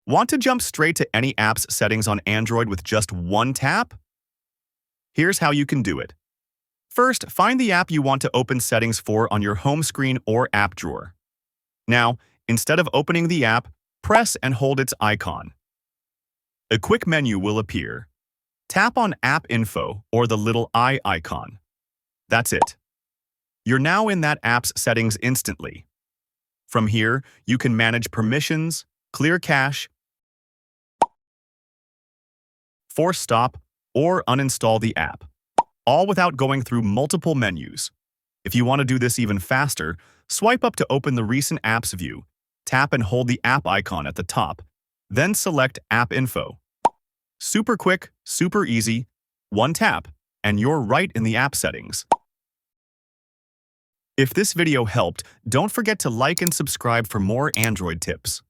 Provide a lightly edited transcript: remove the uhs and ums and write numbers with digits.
Want to jump straight to any app's settings on Android with just one tap? Here's how you can do it. First, find the app you want to open settings for on your home screen or app drawer. Now, instead of opening the app, press and hold its icon. A quick menu will appear. Tap on App Info or the little eye icon. That's it. You're now in that app's settings instantly. From here, you can manage permissions, clear cache, force stop, or uninstall the app, all without going through multiple menus. If you want to do this even faster, swipe up to open the Recent Apps view, tap and hold the app icon at the top, then select App Info. Super quick, super easy, one tap, and you're right in the app settings. If this video helped, don't forget to like and subscribe for more Android tips.